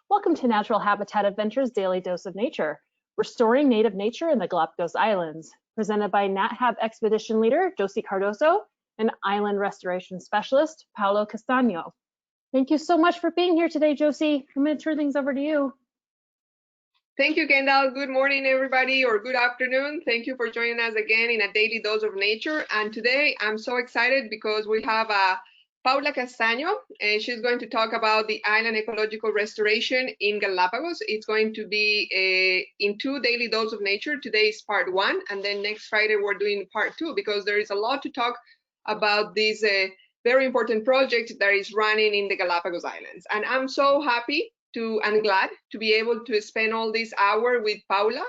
Welcome to Natural Habitat Adventures Daily Dose of Nature, Restoring Native Nature in the Galapagos Islands, presented by NatHab Expedition Leader Josy Cardoso and Island Restoration Specialist Paula Castano. Thank you so much for being here today, Josy. I'm going to turn things over to you. Thank you, Kendall. Good morning, everybody, or good afternoon. Thank you for joining us again in a daily dose of nature. And today I'm so excited because we have Paula Castano. She's going to talk about the island ecological restoration in Galapagos. It's going to be in 2 daily dose of nature. Today is part 1, and then next Friday we're doing part 2 because there is a lot to talk about this very important project that is running in the Galapagos Islands. And I'm so happy and glad to be able to spend all this hour with Paula.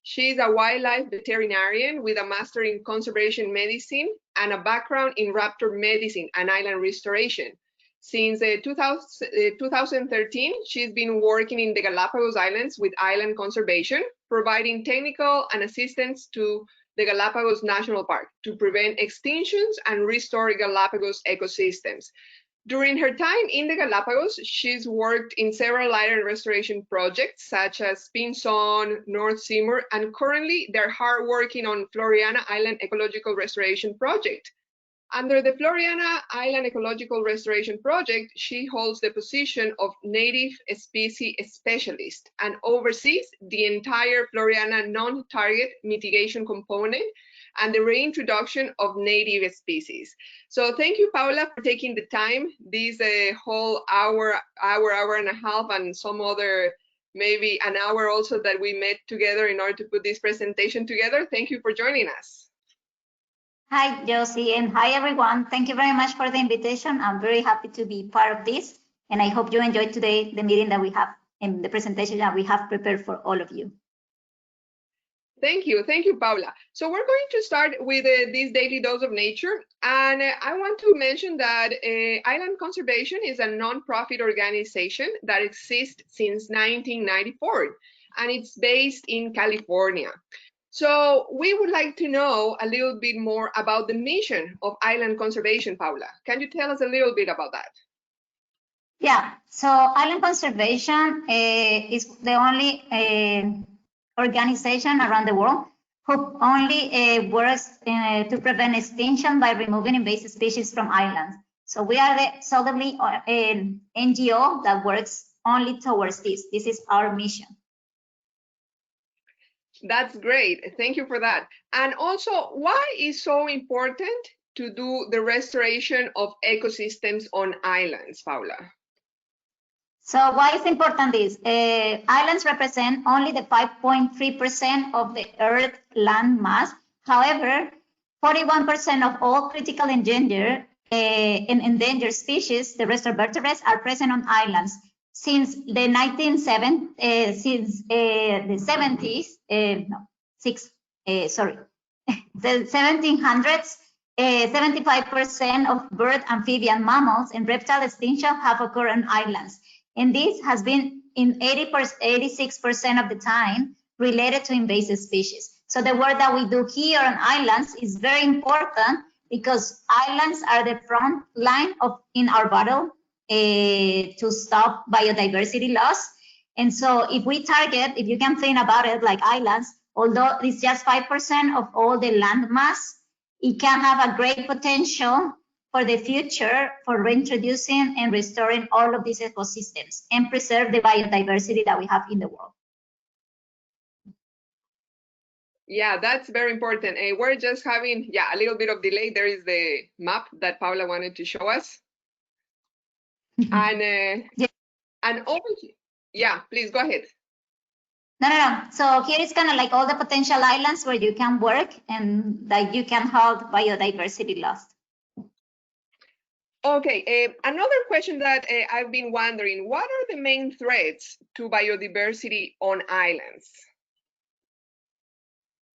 She's a wildlife veterinarian with a master in conservation medicine and a background in raptor medicine and island restoration. Since 2013, she's been working in the Galapagos Islands with island conservation, providing technical and assistance to the Galapagos National Park to prevent extinctions and restore Galapagos ecosystems. During her time in the Galapagos, she's worked in several island restoration projects such as Pinzon, North Seymour, and currently they're hard working on Floriana Island Ecological Restoration Project. Under the Floriana Island Ecological Restoration Project, she holds the position of Native Species Specialist and oversees the entire Floriana non-target mitigation component and the reintroduction of native species. So thank you, Paula, for taking the time, this whole hour and a half, and some other, maybe an hour also that we met together in order to put this presentation together. Thank you for joining us. Hi, Josy, and hi, everyone. Thank you very much for the invitation. I'm very happy to be part of this, and I hope you enjoyed today the meeting that we have and the presentation that we have prepared for all of you. Thank you, Paula. So we're going to start with this daily dose of nature, and I want to mention that Island Conservation is a non-profit organization that exists since 1994, and it's based in California. So we would like to know a little bit more about the mission of Island Conservation, Paula. Can you tell us a little bit about that? Yeah, so Island Conservation is the only organization around the world who only works to prevent extinction by removing invasive species from islands. So we are the solely an NGO that works only towards this. This is our mission. That's great. Thank you for that. And also, why is so important to do the restoration of ecosystems on islands, Paula? So why is important this? Islands represent only the 5.3% of the Earth land mass. However, 41% of all critical endangered and endangered species, the rest of vertebrates, are present on islands. Since the 1700s, 75% of bird, amphibian, mammals, and reptile extinction have occurred on islands. And this has been in 86% of the time related to invasive species. So the work that we do here on islands is very important because islands are the front line in our battle to stop biodiversity loss. And so if you can think about it like islands, although it's just 5% of all the land mass, it can have a great potential for the future for reintroducing and restoring all of these ecosystems and preserve the biodiversity that we have in the world. Yeah, that's very important. We're just having a little bit of delay. There is the map that Paula wanted to show us. And please go ahead. No. So here is kind of like all the potential islands where you can work and that you can halt biodiversity loss. Okay, another question that I've been wondering, what are the main threats to biodiversity on islands?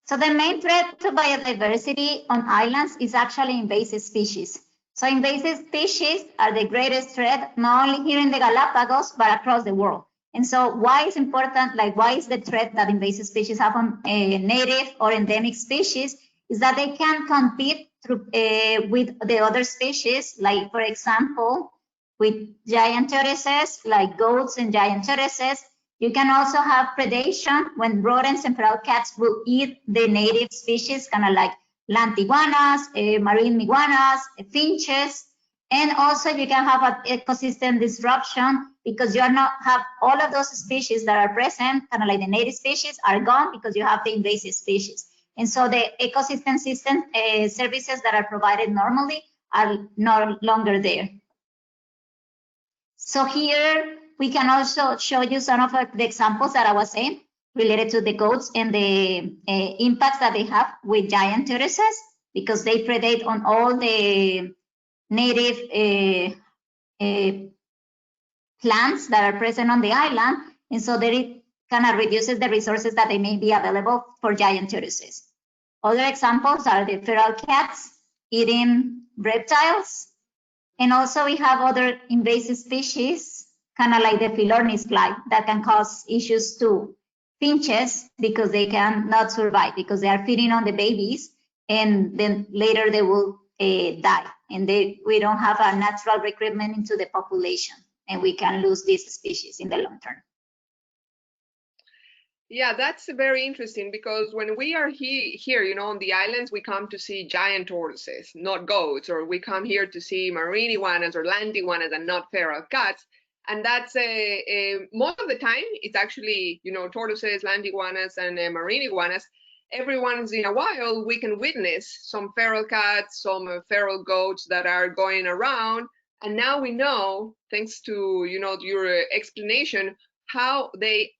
So the main threat to biodiversity on islands is actually invasive species. So invasive species are the greatest threat, not only here in the Galapagos, but across the world. And so why is important, like why is the threat that invasive species have on native or endemic species, is that they can compete with the other species, like for example, with giant tortoises, like goats and giant tortoises. You can also have predation when rodents and feral cats will eat the native species, kind of like land iguanas, marine iguanas, finches. And also you can have an ecosystem disruption because you are not have all of those species that are present, kind of like the native species, are gone because you have the invasive species. And so the ecosystem system services that are provided normally are no longer there. So here we can also show you some of the examples that I was saying related to the goats and the impacts that they have with giant tortoises because they predate on all the native plants that are present on the island. And so that it kind of reduces the resources that they may be available for giant tortoises. Other examples are the feral cats eating reptiles. And also we have other invasive species, kind of like the Philornis fly, that can cause issues to finches because they cannot survive because they are feeding on the babies and then later they will die. And we don't have a natural recruitment into the population and we can lose these species in the long term. Yeah, that's very interesting because when we are here, you know, on the islands, we come to see giant tortoises, not goats, or we come here to see marine iguanas or land iguanas and not feral cats. And that's most of the time, it's actually, you know, tortoises, land iguanas, and marine iguanas. Every once in a while, we can witness some feral cats, some feral goats that are going around. And now we know, thanks to, you know, your explanation, how they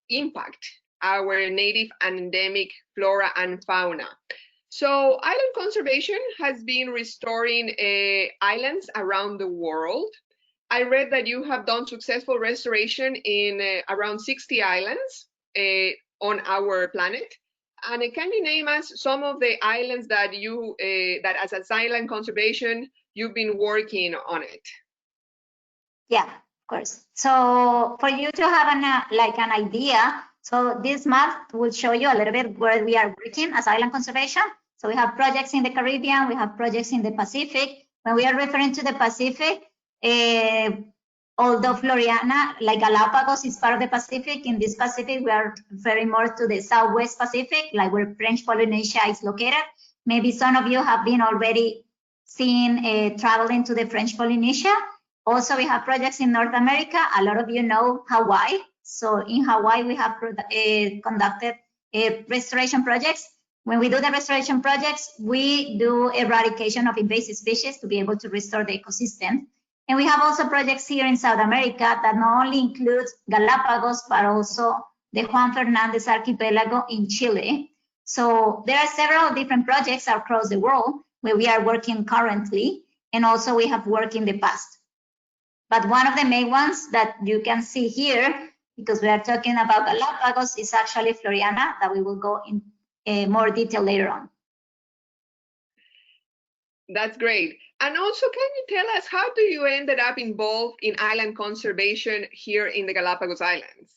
impact our native and endemic flora and fauna. So island conservation has been restoring islands around the world. I read that you have done successful restoration in around 60 islands on our planet. And can you name us some of the islands that you, that as island conservation, you've been working on it? Yeah, of course. So for you to have an idea, so this map will show you a little bit where we are working as island conservation. So we have projects in the Caribbean, we have projects in the Pacific. When we are referring to the Pacific, although Floriana, like Galapagos, is part of the Pacific, in this Pacific, we are referring more to the Southwest Pacific, like where French Polynesia is located. Maybe some of you have been already seen traveling to the French Polynesia. Also, we have projects in North America. A lot of you know Hawaii. So in Hawaii, we have conducted restoration projects. When we do the restoration projects, we do eradication of invasive species to be able to restore the ecosystem. And we have also projects here in South America that not only includes Galapagos, but also the Juan Fernandez Archipelago in Chile. So there are several different projects across the world where we are working currently, and also we have worked in the past. But one of the main ones that you can see here, because we are talking about Galapagos, is actually Floriana, that we will go in more detail later on. That's great. And also, can you tell us, how do you ended up involved in island conservation here in the Galapagos Islands?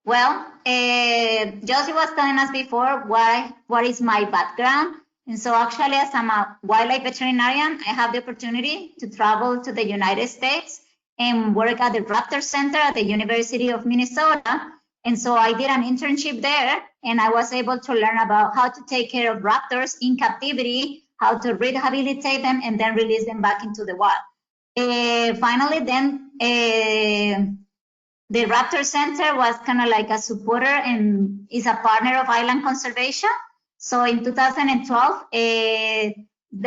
Well, Josy was telling us before what is my background. And so actually, as I'm a wildlife veterinarian, I have the opportunity to travel to the United States and work at the Raptor Center at the University of Minnesota. And so I did an internship there, and I was able to learn about how to take care of raptors in captivity, how to rehabilitate them, and then release them back into the wild. Finally, then the Raptor Center was kind of like a supporter and is a partner of island conservation. So in 2012, the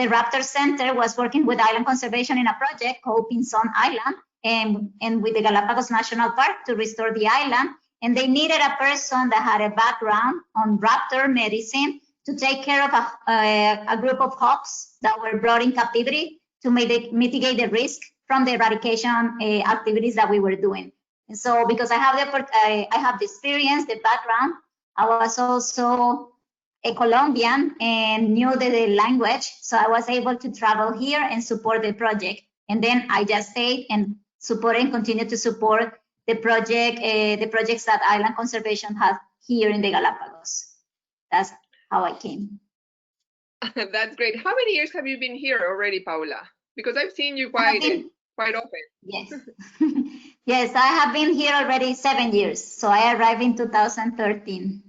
Raptor Center was working with island conservation in a project called Pinzon Island and with the Galapagos National Park to restore the island. And they needed a person that had a background on raptor medicine to take care of a group of hawks that were brought in captivity to mitigate the risk from the eradication activities that we were doing. And so because I have the experience, the background, I was also a Colombian and knew the language, so I was able to travel here and support the project. And then I just stayed and supported and continued to support the projects that island conservation has here in the Galapagos. That's how I came. That's great. How many years have you been here already, Paula? Because I've seen you quite quite often. Yes. Yes, I have been here already 7 years. So I arrived in 2013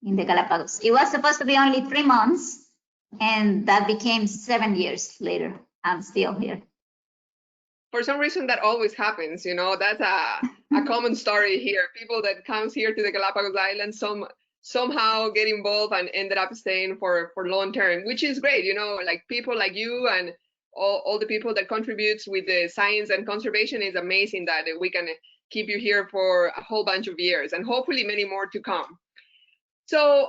in the Galapagos. It was supposed to be only 3 months, and that became 7 years later. I'm still here. For some reason, that always happens. You know, that's a common story here. People that comes here to the Galapagos Islands somehow get involved and ended up staying for long term, which is great. You know, like people like you and all the people that contributes with the science and conservation is amazing that we can keep you here for a whole bunch of years and hopefully many more to come. So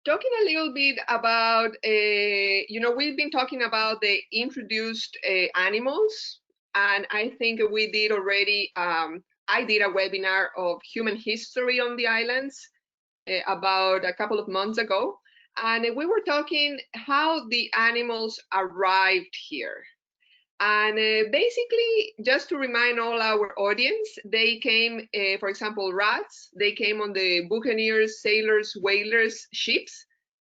talking a little bit about, you know, we've been talking about the introduced animals, and I think we did already, I did a webinar of human history on the islands about a couple of months ago. And we were talking how the animals arrived here. And basically, just to remind all our audience, they came, for example, rats, they came on the buccaneers, sailors, whalers, ships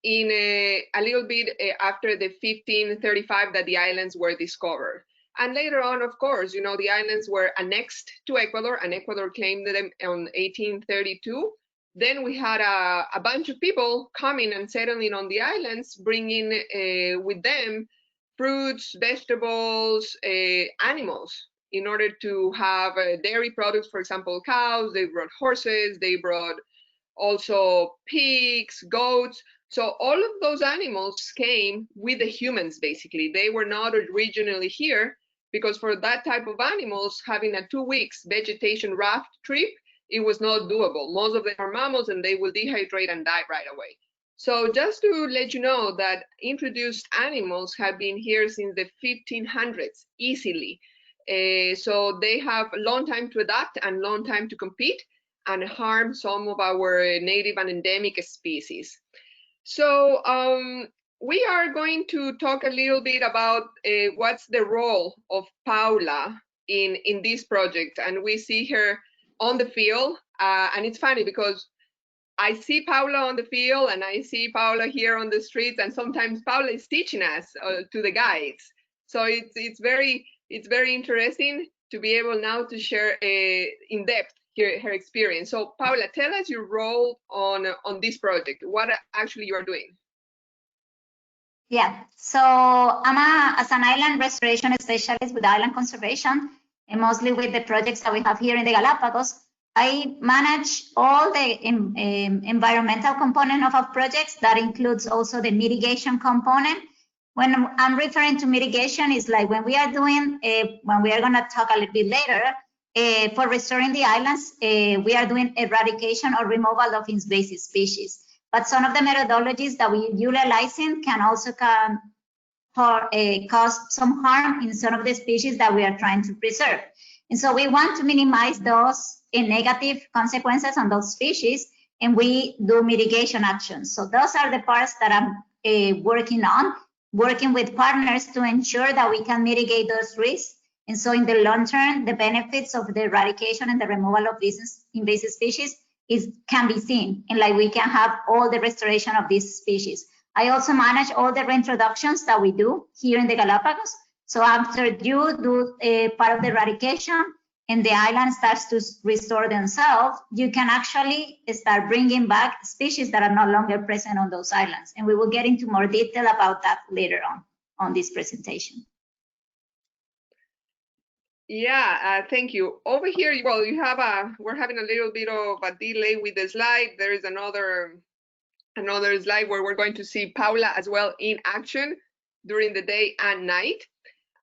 in a little bit after the 1535 that the islands were discovered. And later on, of course, you know, the islands were annexed to Ecuador, and Ecuador claimed them in 1832. Then we had a bunch of people coming and settling on the islands, bringing with them fruits, vegetables, animals, in order to have dairy products, for example, cows. They brought horses, they brought also pigs, goats. So all of those animals came with the humans, basically. They were not originally here, because for that type of animals, having a 2 weeks vegetation raft trip, it was not doable. Most of them are mammals and they will dehydrate and die right away. So just to let you know that introduced animals have been here since the 1500s, easily. So they have a long time to adapt and long time to compete and harm some of our native and endemic species. So we are going to talk a little bit about what's the role of Paula in this project. And we see her on the field, and it's funny because I see Paula on the field and I see Paula here on the streets, and sometimes Paula is teaching us to the guides. So it's very interesting to be able now to share in depth her experience. So Paula, tell us your role on this project. What actually you are doing? Yeah, so I'm as an island restoration specialist with island conservation, and mostly with the projects that we have here in the Galapagos. I manage all the environmental component of our projects. That includes also the mitigation component. When I'm referring to mitigation, is like when we are doing, when we are going to talk a little bit later, for restoring the islands, we are doing eradication or removal of invasive species. But some of the methodologies that we utilizing can also cause some harm in some of the species that we are trying to preserve. And so we want to minimize those negative consequences on those species, and we do mitigation actions. So those are the parts that I'm working on, working with partners to ensure that we can mitigate those risks. And so in the long term, the benefits of the eradication and the removal of these invasive species can be seen, and like we can have all the restoration of these species. I also manage all the reintroductions that we do here in the Galapagos. So after you do a part of the eradication and the island starts to restore themselves, you can actually start bringing back species that are no longer present on those islands. And we will get into more detail about that later on this presentation. Yeah, thank you. Over here, well, we're having a little bit of a delay with the slide. There is another slide where we're going to see Paula as well in action during the day and night.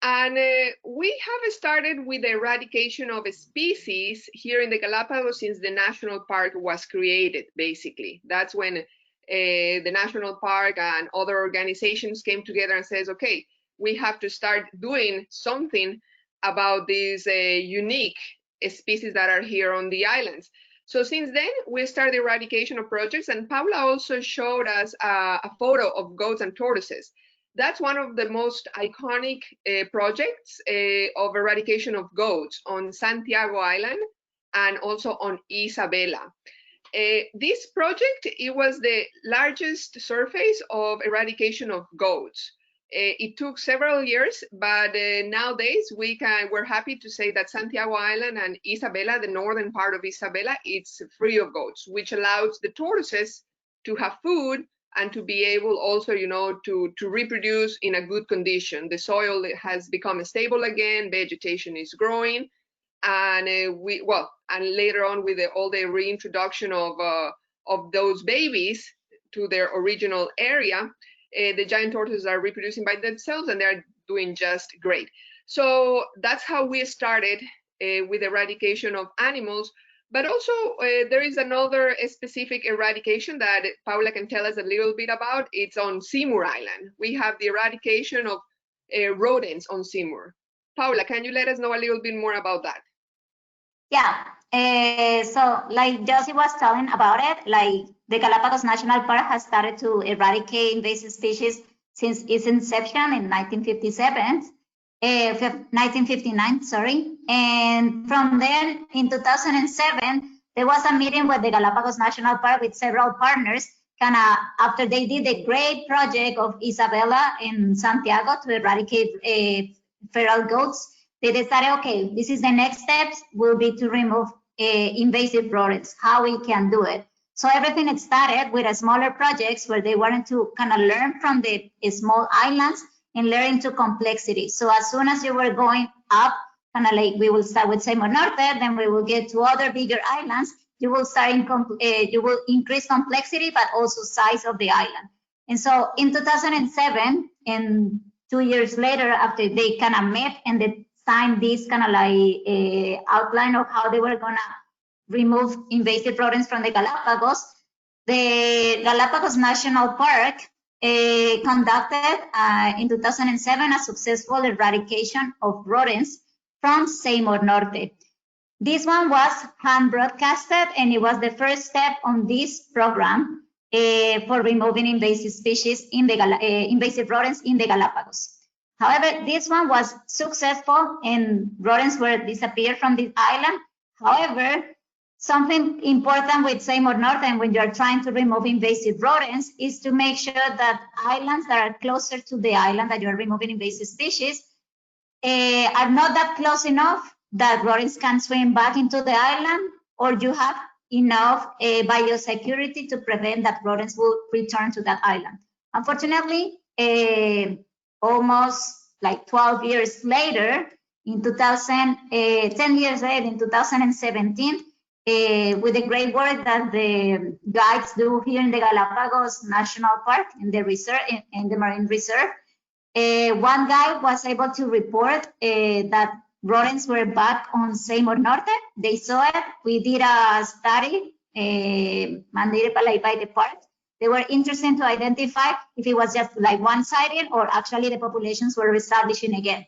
And we have started with the eradication of a species here in the Galapagos since the national park was created, basically. That's when the national park and other organizations came together and says, okay, we have to start doing something about these unique species that are here on the islands. So since then, we started eradication of projects, and Paula also showed us a photo of goats and tortoises. That's one of the most iconic projects of eradication of goats on Santiago Island and also on Isabela. This project, it was the largest surface of eradication of goats. It took several years, but nowadays we're happy to say that Santiago Island and Isabela, the northern part of Isabela, it's free of goats, which allows the tortoises to have food and to be able also, to reproduce in a good condition. The soil has become stable again, vegetation is growing, and and later on with all the reintroduction of those babies to their original area, the giant tortoises are reproducing by themselves and they're doing just great. So that's how we started with eradication of animals. But also there is another specific eradication that Paula can tell us a little bit about. It's on Seymour Island. We have the eradication of rodents on Seymour. Paula, can you let us know a little bit more about that? Yeah, so like Josy was telling about it, like the Galapagos National Park has started to eradicate invasive species since its inception in 1959, sorry. And from then in 2007, there was a meeting with the Galapagos National Park with several partners, kind of after they did a great project of Isabela in Santiago to eradicate feral goats. They decided, okay, this is the next steps will be to remove invasive rodents, how we can do it. So everything it started with a smaller projects where they wanted to kind of learn from the small islands and learn into complexity. So as soon as you were going up, kind of like we will start with Seymour Norte, then we will get to other bigger islands, you will start you will increase complexity, but also size of the island. And so in 2007, and 2 years later, after they kind of met and they signed this kind of like outline of how they were gonna remove invasive rodents from the Galapagos, the Galapagos National Park conducted in 2007 a successful eradication of rodents from Seymour Norte. This one was hand broadcasted, and it was the first step on this program for removing invasive species in the invasive rodents in the Galapagos. However, this one was successful and rodents were disappeared from the island. However, something important with Seymour Norte and when you're trying to remove invasive rodents is to make sure that islands that are closer to the island that you're removing invasive species are not that close enough that rodents can swim back into the island, or you have enough biosecurity to prevent that rodents will return to that island. Unfortunately, almost like 12 years later, in 10 years later, in 2017, with the great work that the guides do here in the Galapagos National Park, in the reserve, in the marine reserve, one guide was able to report that rodents were back on Seymour Norte. They saw it. We did a study mandated by the park. They were interested to identify if it was just like one sighting or actually the populations were reestablishing again.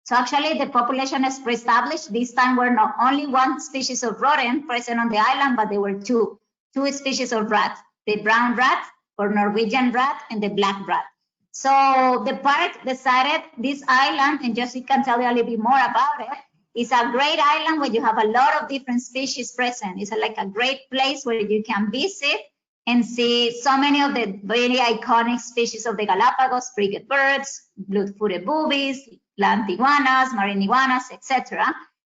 So actually the population is reestablished. This time were not only one species of rodent present on the island, but there were two species of rat, the brown rat or Norwegian rat and the black rat. So the park decided this island, and Josy can tell you a little bit more about it, is a great island where you have a lot of different species present. It's like a great place where you can visit and see so many of the very iconic species of the Galapagos, frigate birds, blue-footed boobies, land iguanas, marine iguanas, etc.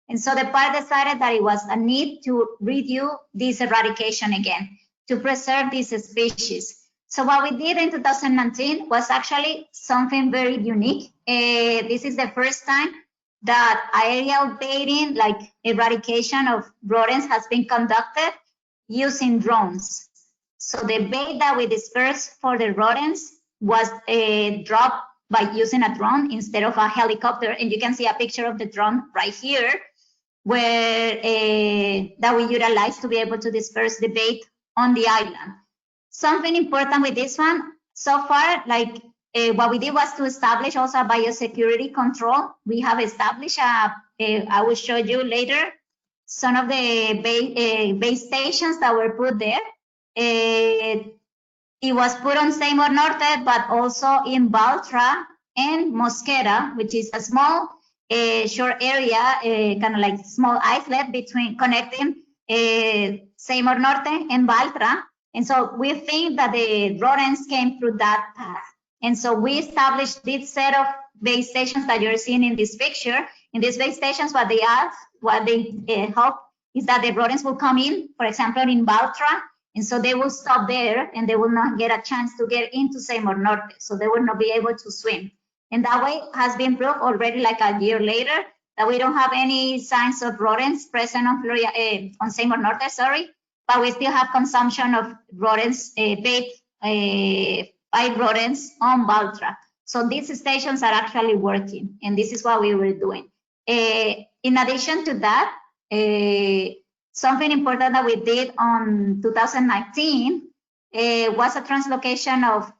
And so the park decided that it was a need to review this eradication again, to preserve these species. So what we did in 2019 was actually something very unique. This is the first time that aerial baiting, like eradication of rodents, has been conducted using drones. So the bait that we dispersed for the rodents was dropped by using a drone instead of a helicopter. And you can see a picture of the drone right here, where that we utilized to be able to disperse the bait on the island. Something important with this one, so far, like what we did was to establish also a biosecurity control. We have established I will show you later some of the base stations that were put there. It was put on Seymour Norte, but also in Baltra and Mosquera, which is a small short area, kind of like small islet between connecting Seymour Norte and Baltra. And so we think that the rodents came through that path. And so we established this set of base stations that you're seeing in this picture. In these base stations, what they hope is that the rodents will come in, for example, in Baltra, and so they will stop there and they will not get a chance to get into Seymour Norte, so they will not be able to swim. And that way has been proved already, like a year later, that we don't have any signs of rodents present on on Seymour Norte, sorry, but we still have consumption of rodents, bait by rodents on Baltra. So these stations are actually working, and this is what we were doing. In addition to that, something important that we did on 2019 was a translocation of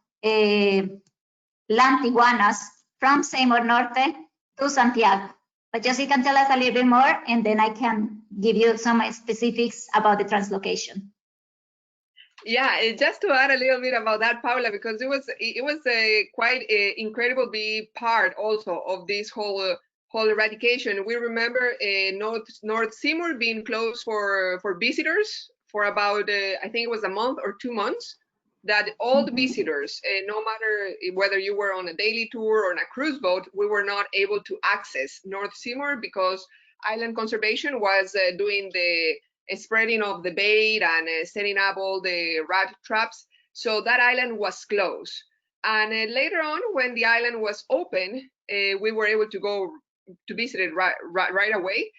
land iguanas from Seymour Norte to Santiago. But Josy can tell us a little bit more, and then I can give you some specifics about the translocation. Yeah, just to add a little bit about that, Paula, because it was a quite incredible be part also of this whole eradication. We remember North Seymour being closed for visitors for about I think it was a month or 2 months. That all the visitors, no matter whether you were on a daily tour or on a cruise boat, we were not able to access North Seymour because island conservation was doing the spreading of the bait and setting up all the rat traps. So that island was closed. And later on, when the island was open, we were able to go to visit it right away.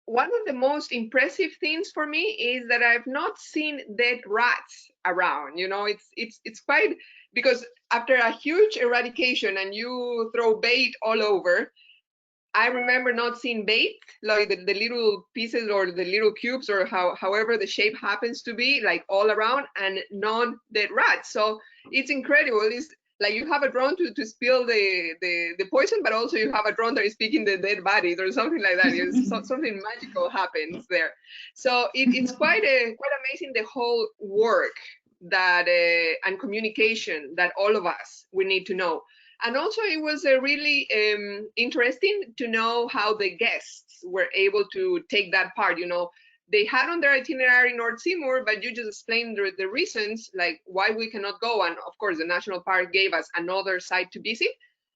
One of the most impressive things for me is that I've not seen dead rats around. You know, it's quite, because after a huge eradication and you throw bait all over, I remember not seeing bait, like the little pieces or the little cubes or however the shape happens to be, like all around, and non-dead rats. So it's incredible. It's like you have a drone to spill the poison, but also you have a drone that is picking the dead bodies or something like that. Something magical happens there. So it's quite amazing, the whole work that and communication that all of us we need to know. And also it was really interesting to know how the guests were able to take that part. You know, they had on their itinerary North Seymour, but you just explained the reasons, like why we cannot go. And of course, the national park gave us another site to visit,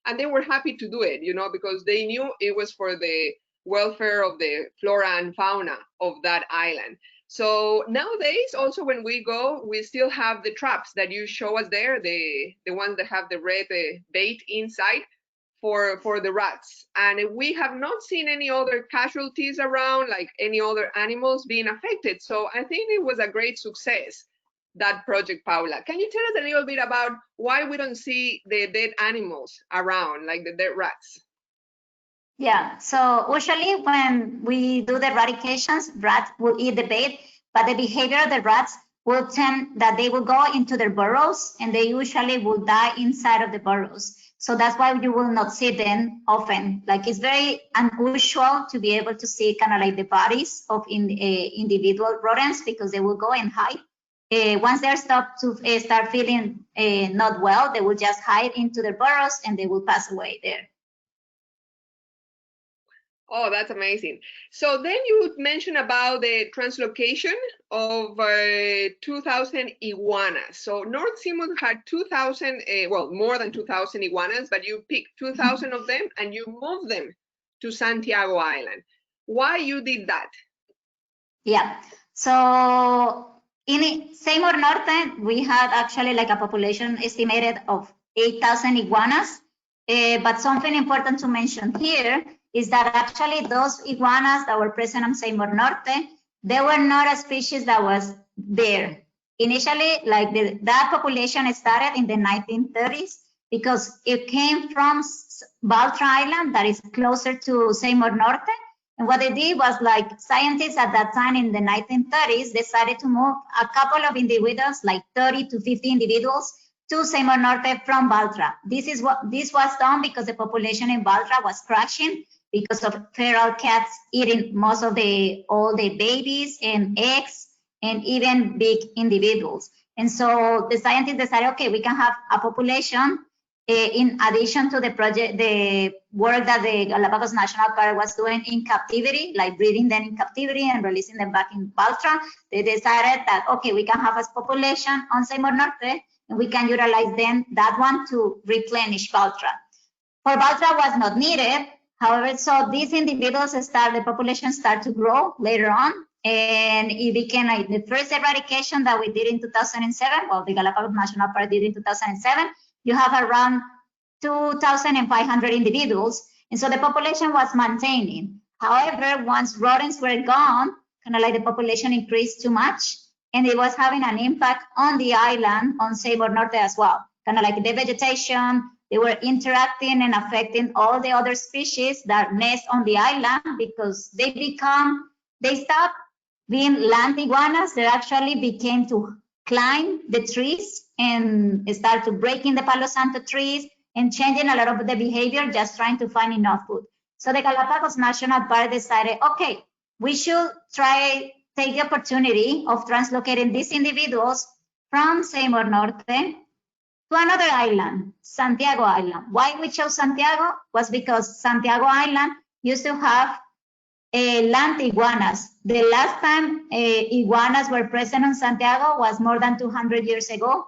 and they were happy to do it, you know, because they knew it was for the welfare of the flora and fauna of that island. So nowadays, also when we go, we still have the traps that you show us there, the ones that have the red bait inside for the rats. And we have not seen any other casualties around, like any other animals being affected. So I think it was a great success, that project, Paula. Can you tell us a little bit about why we don't see the dead animals around, like the dead rats? Yeah, so usually when we do the eradications, rats will eat the bait, but the behavior of the rats will tend that they will go into their burrows and they usually will die inside of the burrows. So that's why you will not see them often. Like it's very unusual to be able to see kind of like the bodies of individual rodents, because they will go and hide. Once they're stopped to start feeling not well, they will just hide into their burrows and they will pass away there. Oh, that's amazing. So then you mentioned about the translocation of 2,000 iguanas. So North Seymour had 2,000, well, more than 2,000 iguanas, but you picked 2,000 of them and you moved them to Santiago Island. Why you did that? Yeah, so in Seymour Norte, we had actually like a population estimated of 8,000 iguanas. But something important to mention here is that actually those iguanas that were present on Seymour Norte, they were not a species that was there. Initially, like that population started in the 1930s because it came from Baltra Island, that is closer to Seymour Norte. And what they did was, like, scientists at that time in the 1930s decided to move a couple of individuals, like 30 to 50 individuals, to Seymour Norte from Baltra. This was done because the population in Baltra was crashing because of feral cats eating most of all the babies and eggs and even big individuals. And so the scientists decided, okay, we can have a population in addition to the work that the Galapagos National Park was doing in captivity, like breeding them in captivity and releasing them back in Baltra. They decided that, okay, we can have a population on Seymour Norte and we can utilize then that one to replenish Baltra. For Baltra was not needed. However, so these individuals the population start to grow later on, and it became like the first eradication that we did in 2007. Well, the Galapagos National Park did in 2007. You have around 2,500 individuals, and so the population was maintaining. However, once rodents were gone, kind of like the population increased too much, and it was having an impact on the island, on Seymour Norte as well. Kind of like the vegetation, they were interacting and affecting all the other species that nest on the island because they stopped being land iguanas. They actually became to climb the trees and start to break in the Palo Santo trees and changing a lot of the behavior, just trying to find enough food. So the Galapagos National Park decided, okay, we should take the opportunity of translocating these individuals from Seymour Norte to another island, Santiago Island. Why we chose Santiago was because Santiago Island used to have land iguanas. The last time iguanas were present on Santiago was more than 200 years ago.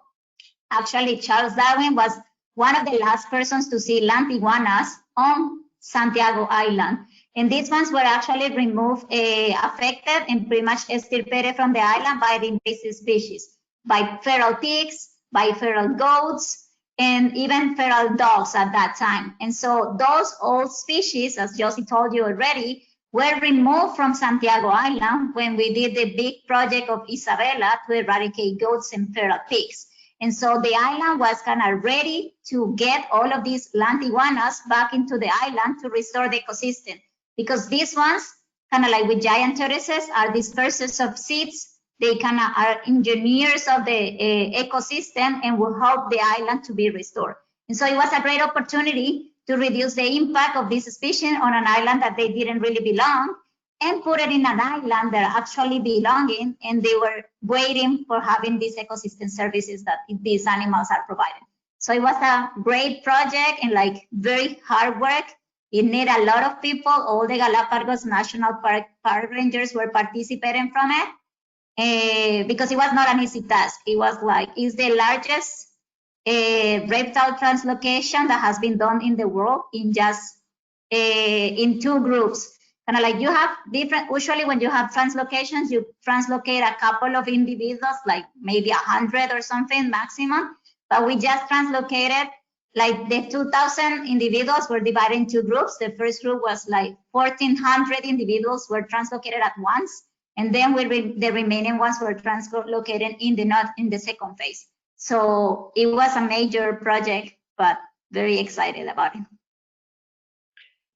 Actually, Charles Darwin was one of the last persons to see land iguanas on Santiago Island. And these ones were actually removed, affected, and pretty much extirpated from the island by the invasive species, by feral pigs, by feral goats, and even feral dogs at that time. And so those old species, as Josy told you already, were removed from Santiago Island when we did the big project of Isabella to eradicate goats and feral pigs. And so the island was kind of ready to get all of these land iguanas back into the island to restore the ecosystem. Because these ones, kind of like with giant tortoises, are dispersers of seeds. They kind of are engineers of the ecosystem and will help the island to be restored. And so it was a great opportunity to reduce the impact of this species on an island that they didn't really belong and put it in an island that actually belonging, and they were waiting for having these ecosystem services that these animals are providing. So it was a great project and like very hard work. It needed a lot of people. All the Galapagos National Park rangers were participating from it because it was not an easy task. It was like, it's the largest reptile translocation that has been done in the world in just in two groups. Kind of like you have different, usually when you have translocations, you translocate a couple of individuals, like maybe 100 or something maximum, but we just translocated like the 2,000 individuals were divided in two groups. The first group was like 1,400 individuals were translocated at once, and then the remaining ones were translocated in the second phase. So it was a major project, but very excited about it.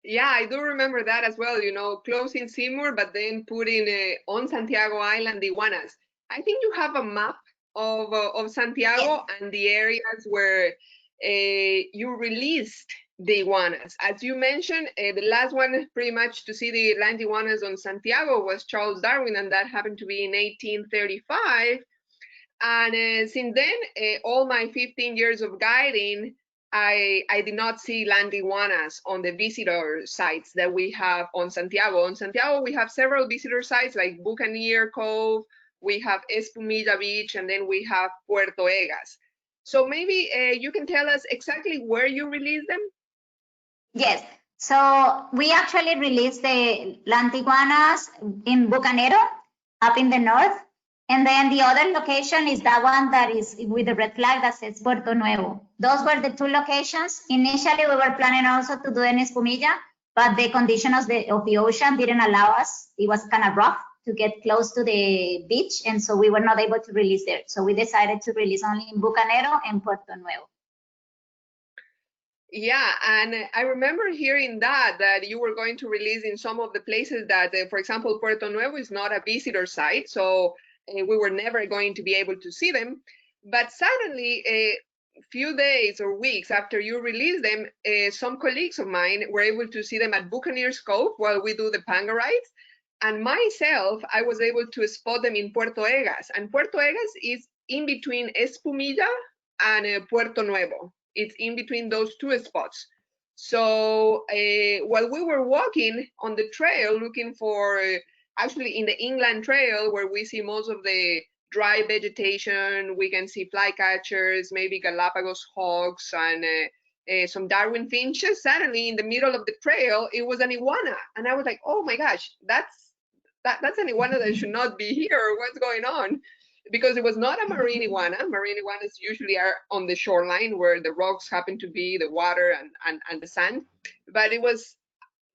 Yeah, I do remember that as well, you know, closing Seymour, but then putting on Santiago Island the iguanas. I think you have a map of Santiago and the areas where you released the iguanas. As you mentioned, the last one pretty much to see the land iguanas on Santiago was Charles Darwin, and that happened to be in 1835. And since then, all my 15 years of guiding, I did not see land iguanas on the visitor sites that we have on Santiago. On Santiago, we have several visitor sites like Buccaneer Cove, we have Espumilla Beach, and then we have Puerto Egas. So maybe you can tell us exactly where you release them? Yes, so we actually released the land iguanas in Bucanero, up in the north. And then the other location is that one that is with the red flag that says Puerto Nuevo. Those were the two locations. Initially, we were planning also to do in Espumilla, but the conditions of the ocean didn't allow us. It was kind of rough to get close to the beach, and so we were not able to release there. So we decided to release only in Bucanero and Puerto Nuevo. Yeah, and I remember hearing that you were going to release in some of the places that, for example, Puerto Nuevo is not a visitor site, so we were never going to be able to see them. But suddenly, a few days or weeks after you released them, some colleagues of mine were able to see them at Buccaneer's Cove while we do the panga rides. And myself, I was able to spot them in Puerto Egas. And Puerto Egas is in between Espumilla and Puerto Nuevo. It's in between those two spots. So while we were walking on the trail looking for, actually in the inland trail where we see most of the dry vegetation. We can see flycatchers, maybe Galapagos hawks, and some Darwin finches. Suddenly, in the middle of the trail, it was an iguana, and I was like, "Oh my gosh, that's an iguana that should not be here. What's going on?" Because it was not a marine iguana. Marine iguanas usually are on the shoreline where the rocks happen to be, the water and the sand. But it was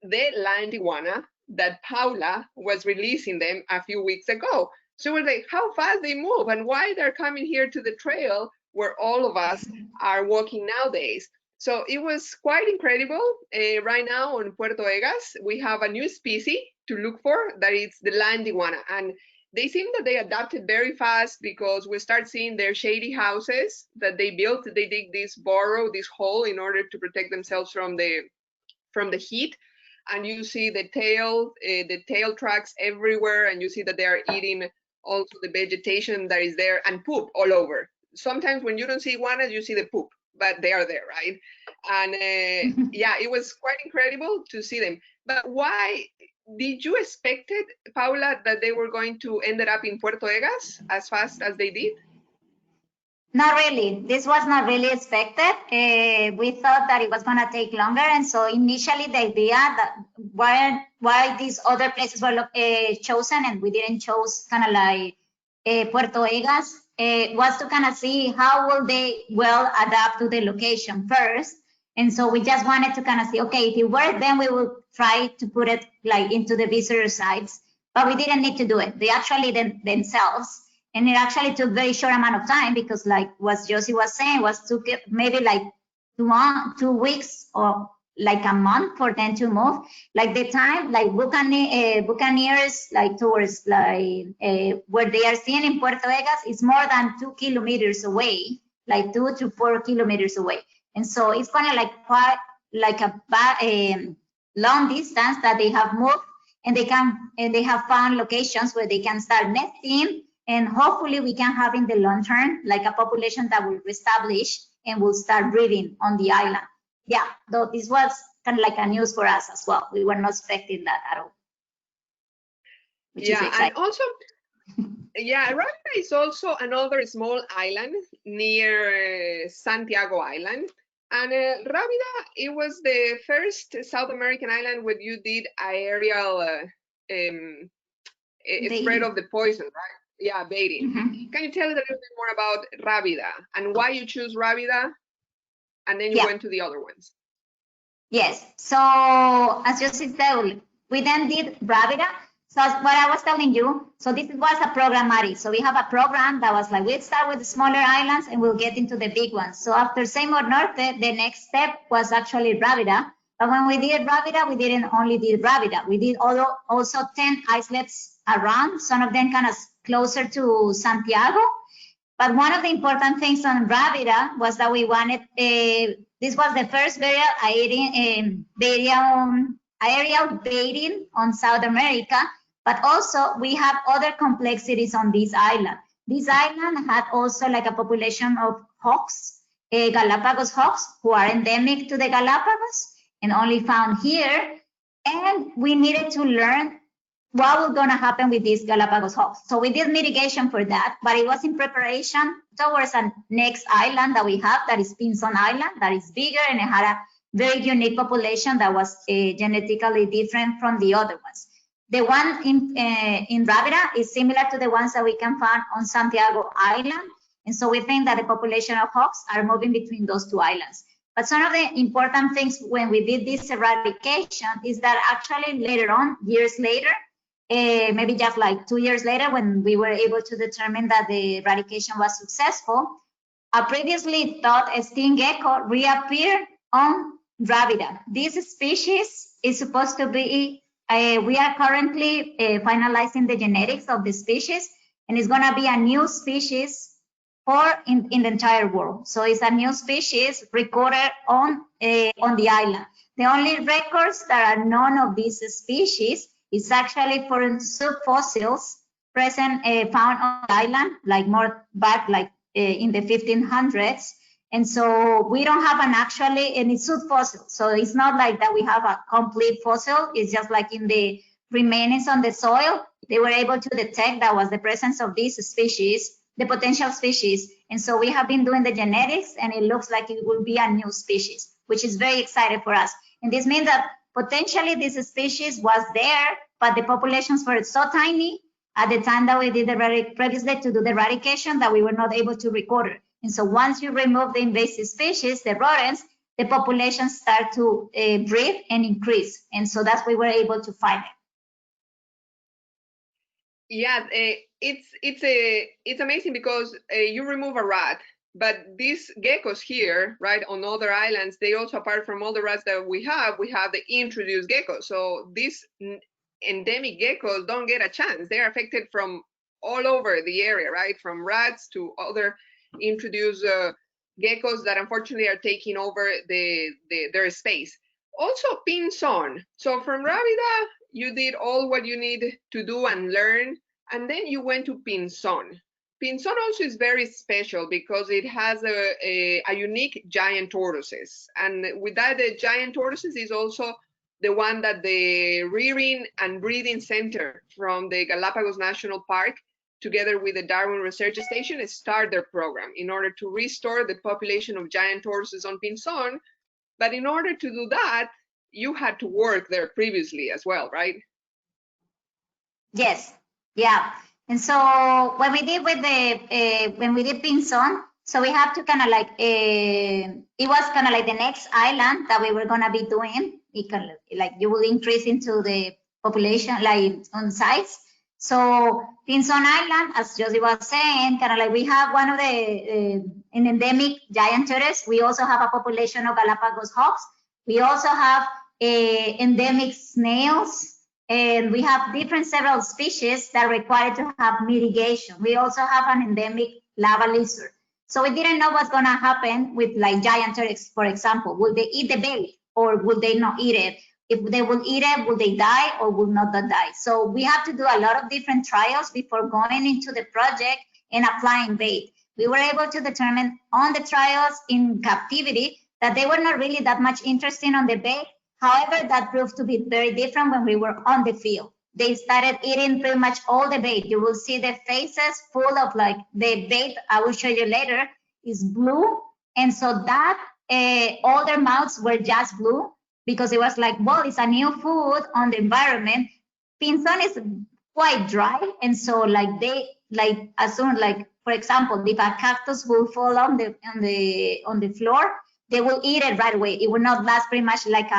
the land iguana that Paula was releasing them a few weeks ago. So we're like, how fast they move and why they're coming here to the trail where all of us are walking nowadays. So it was quite incredible. Right now on Puerto Egas, we have a new species to look for, that is the land iguana. And they seem that they adapted very fast because we start seeing their shady houses that they built. They dig this burrow, this hole in order to protect themselves from the heat. And you see the tail tracks everywhere, and you see that they are eating also the vegetation that is there, and poop all over. Sometimes when you don't see iguanas, you see the poop, but they are there, right? And yeah, it was quite incredible to see them. But why did you expect it, Paula, that they were going to end up in Puerto Egas as fast as they did? Not really. This was not really expected. We thought that it was going to take longer, and so initially the idea that why these other places were chosen and we didn't choose kind of like Puerto Egas was to kind of see how will they adapt to the location first. And so we just wanted to kind of see, okay, if it worked, then we will try to put it like into the visitor sites, but we didn't need to do it. They actually themselves. And it actually took very short amount of time because, like what Josy was saying, took maybe like 2 weeks or like a month for them to move. Like the time, like buccaneers, like towards like where they are seen in Puerto Egas is more than 2 kilometers away, like 2 to 4 kilometers away. And so it's kind of like quite like a long distance that they have moved, and they have found locations where they can start nesting. And hopefully we can have in the long term, like a population that will reestablish and will start breeding on the island. Yeah, though this was kind of like a news for us as well. We were not expecting that at all. Yeah, and also, yeah, Rabida is also another small island near Santiago Island. And Rabida, it was the first South American island where you did aerial spread of the poison, right? Yeah, baiting. Mm-hmm. Can you tell us a little bit more about Rabida and why you choose Rabida, and then you went to the other ones? Yes. So as you said, we then did Rabida. So what I was telling you, so this was a programmatic. So we have a program that was like, we'll start with the smaller islands and we'll get into the big ones. So after Seymour Norte, the next step was actually Rabida. But when we did Rabida, we didn't only did Rabida. We did also 10 islets around, some of them kind of closer to Santiago. But one of the important things on Rabida was that we wanted, this was the first aerial baiting on South America, but also we have other complexities on this island. This island had also like a population of hawks, Galapagos hawks, who are endemic to the Galapagos and only found here. And we needed to learn what was going to happen with these Galapagos hawks. So we did mitigation for that, but it was in preparation towards a next island that we have, that is Pinzon Island, that is bigger, and it had a very unique population that was genetically different from the other ones. The one in Rabida is similar to the ones that we can find on Santiago Island. And so we think that the population of hawks are moving between those two islands. But some of the important things when we did this eradication is that actually later on, years later, maybe just like 2 years later, when we were able to determine that the eradication was successful, a previously thought extinct gecko reappeared on Rabida. This species is supposed to be, we are currently finalizing the genetics of the species, and it's going to be a new species in the entire world. So it's a new species recorded on the island. The only records that are known of this species is actually for subfossils present found on the island, like more back, like in the 1500s. And so we don't have any subfossil. So it's not like that we have a complete fossil. It's just like in the remainings on the soil, they were able to detect that was the presence of these species, the potential species. And so we have been doing the genetics, and it looks like it will be a new species, which is very exciting for us. And this means that potentially this species was there, but the populations were so tiny at the time that we did previously to do the eradication that we were not able to record it. And so once you remove the invasive species, the rodents, the populations start to breed and increase. And so that's why we were able to find it. Yeah, it's amazing because you remove a rat, but these geckos here, right, on other islands, they also, apart from all the rats that we have the introduced geckos. So these endemic geckos don't get a chance. They're affected from all over the area, right, from rats to other introduced geckos that unfortunately are taking over their space. Also, pinson. So from Rábida, you did all what you need to do and learn, and then you went to pinson. Pinson also is very special because it has a unique giant tortoises, and with that, the giant tortoises is also the one that the rearing and breeding center from the Galapagos National Park, together with the Darwin Research Station, start their program in order to restore the population of giant tortoises on Pinson. But in order to do that, you had to work there previously as well, right? Yes, yeah. And so when we did with the when we did Pinson, so we have to kind of like it was kind of like the next island that we were gonna be doing. It can, like you will increase into the population like on sites. So Pinson Island, as Josy was saying, kind of like we have one of the an endemic giant tortoise. We also have a population of Galapagos hawks. We also have endemic snails. And we have several species that require to have mitigation. We also have an endemic lava lizard. So we didn't know what's gonna happen with like giant tortoises, for example. Will they eat the bait or will they not eat it? If they will eat it, will they die or will not die? So we have to do a lot of different trials before going into the project and applying bait. We were able to determine on the trials in captivity that they were not really that much interested on the bait. However, that proved to be very different when we were on the field. They started eating pretty much all the bait. You will see their faces full of like the bait, I will show you later, is blue. And so that all their mouths were just blue because it was like, well, it's a new food on the environment. Pinson is quite dry. And so like they, like as soon, like for example, if a cactus will fall on the floor, they will eat it right away. It will not last pretty much like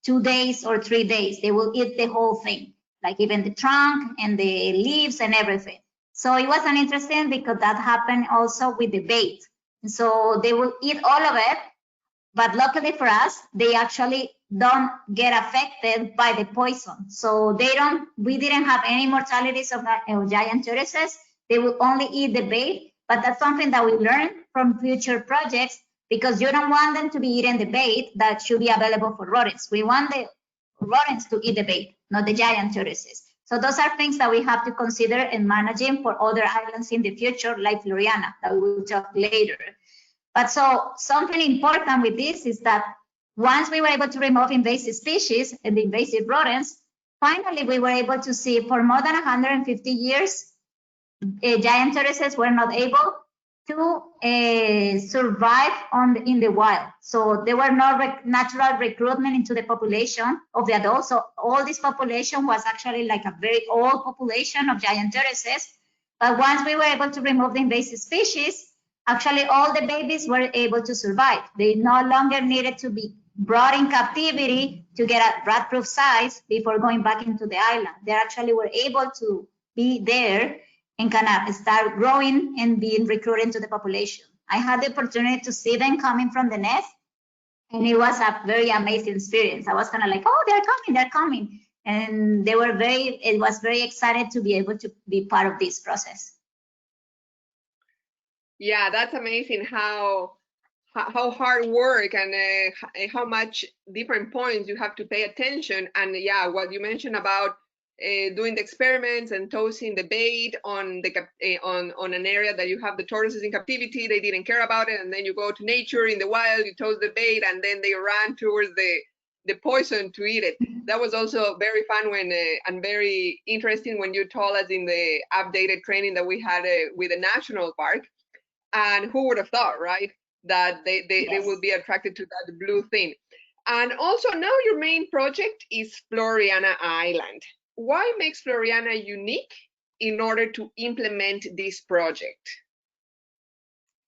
2 days or 3 days. They will eat the whole thing, like even the trunk and the leaves and everything. So it was interesting because that happened also with the bait. And so they will eat all of it, but luckily for us, they actually don't get affected by the poison. So we didn't have any mortalities of giant tortoises. They will only eat the bait, but that's something that we learned from future projects, because you don't want them to be eating the bait that should be available for rodents. We want the rodents to eat the bait, not the giant tortoises. So those are things that we have to consider in managing for other islands in the future, like Floriana, that we will talk later. But so something important with this is that once we were able to remove invasive species and the invasive rodents, finally we were able to see for more than 150 years, giant tortoises were not able to survive in the wild. So there were no natural recruitment into the population of the adults. So all this population was actually like a very old population of giant tortoises. But once we were able to remove the invasive species, actually all the babies were able to survive. They no longer needed to be brought in captivity to get a rat-proof size before going back into the island. They actually were able to be there and kind of start growing and being recruited into the population. I had the opportunity to see them coming from the nest, and it was a very amazing experience. I was kind of like, oh, they're coming. And it was very excited to be able to be part of this process. Yeah, that's amazing how hard work and how much different points you have to pay attention. And yeah, what you mentioned about doing the experiments and tossing the bait on an area that you have the tortoises in captivity, they didn't care about it, and then you go to nature in the wild, you toss the bait, and then they ran towards the poison to eat it. That was also very fun when and very interesting when you told us in the updated training that we had with the national park. And who would have thought, right, that they would be attracted to that blue thing. And also now your main project is Floriana Island. Why makes Floriana unique in order to implement this project?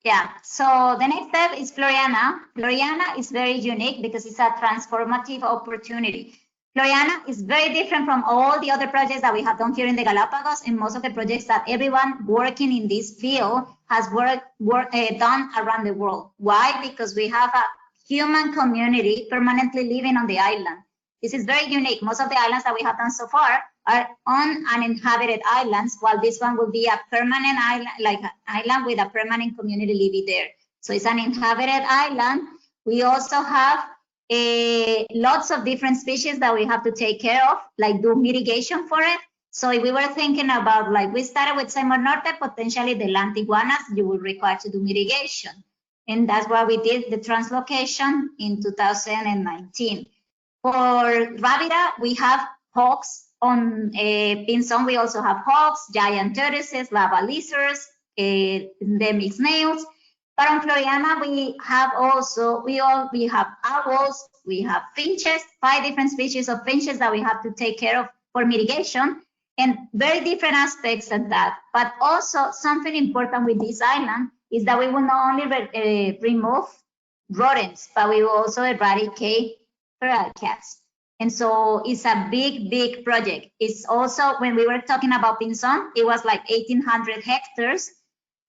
Yeah, so the next step is Floriana. Floriana is very unique because it's a transformative opportunity. Floriana is very different from all the other projects that we have done here in the Galapagos, and most of the projects that everyone working in this field has done around the world. Why? Because we have a human community permanently living on the island. This is very unique. Most of the islands that we have done so far are on uninhabited islands, while this one will be a permanent island, like an island with a permanent community living there. So it's an inhabited island. We also have lots of different species that we have to take care of, like do mitigation for it. So if we were thinking about, like we started with Seymour Norte, potentially the land iguanas, you will require to do mitigation. And that's why we did the translocation in 2019. For Rabida, we have hawks. On Pinzon, we also have hawks, giant tortoises, lava lizards, endemic snails. But on Floriana, we have also, we have owls, we have finches, 5 different species of finches that we have to take care of for mitigation, and very different aspects of that. But also something important with this island is that we will not only remove rodents, but we will also eradicate feral cats. And so it's a big, big project. It's also, when we were talking about Pinzon, it was like 1,800 hectares.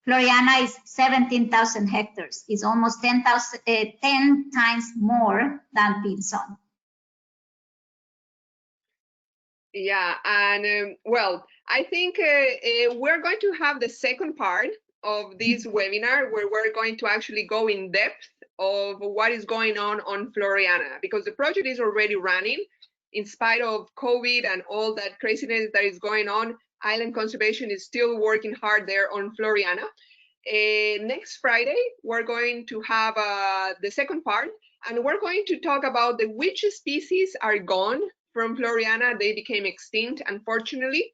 Floriana is 17,000 hectares. It's almost 10 times more than Pinzon. Yeah, and well, I think we're going to have the second part of this webinar where we're going to actually go in depth of what is going on Floriana, because the project is already running in spite of COVID and all that craziness that is going on. Island conservation is still working hard there on Floriana. Next Friday, we're going to have the second part, and we're going to talk about which species are gone from Floriana. They became extinct, unfortunately.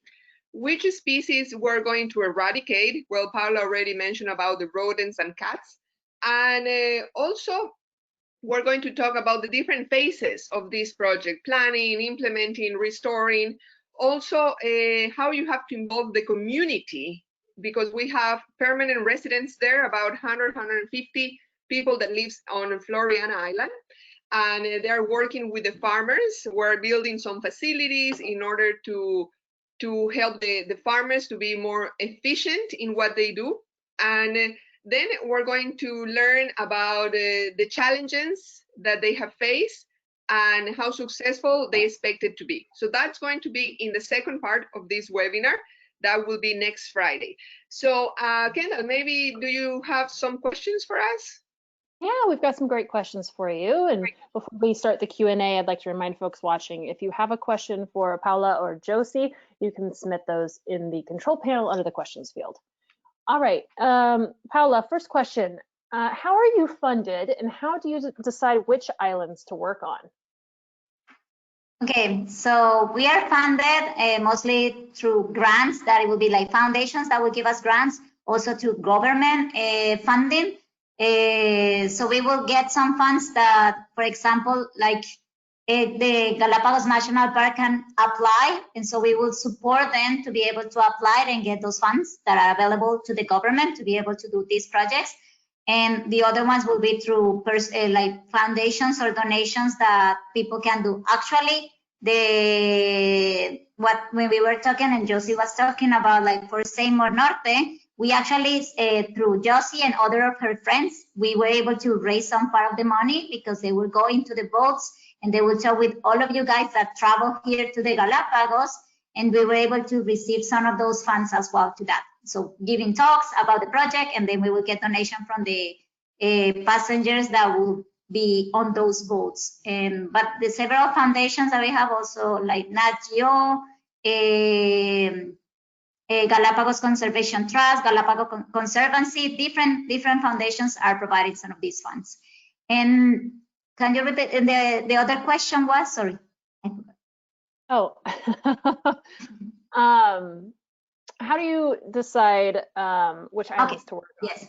Which species we're going to eradicate? Well, Paula already mentioned about the rodents and cats. And also, we're going to talk about the different phases of this project: planning, implementing, restoring. Also, how you have to involve the community, because we have permanent residents there, about 100, 150 people that live on Floriana Island. And they're working with the farmers. We're building some facilities in order to help the farmers to be more efficient in what they do. And then we're going to learn about the challenges that they have faced and how successful they expect it to be. So that's going to be in the second part of this webinar. That will be next Friday. So Kendall, maybe do you have some questions for us? Yeah, we've got some great questions for you. And before we start the Q&A, I'd like to remind folks watching, if you have a question for Paula or Josy, you can submit those in the control panel under the questions field. All right, Paula, first question. How are you funded, and how do you decide which islands to work on? Okay, so we are funded mostly through grants, that it will be like foundations that will give us grants, also through government funding. So we will get some funds that, for example, like the Galapagos National Park can apply, and so we will support them to be able to apply and get those funds that are available to the government to be able to do these projects. And the other ones will be through like foundations or donations that people can do. Actually, when we were talking and Josy was talking about, like for Seymour Norte, we actually, through Josy and other of her friends, we were able to raise some part of the money, because they will go into the boats and they will talk with all of you guys that travel here to the Galapagos, and we were able to receive some of those funds as well to that. So giving talks about the project, and then we will get donation from the passengers that will be on those boats. But the several foundations that we have also, like Nat Geo, Galapagos Conservation Trust, Galapagos Conservancy, different foundations are providing some of these funds. And Can you repeat? And the other question was, sorry. Oh, how do you decide which islands to work on? Yes.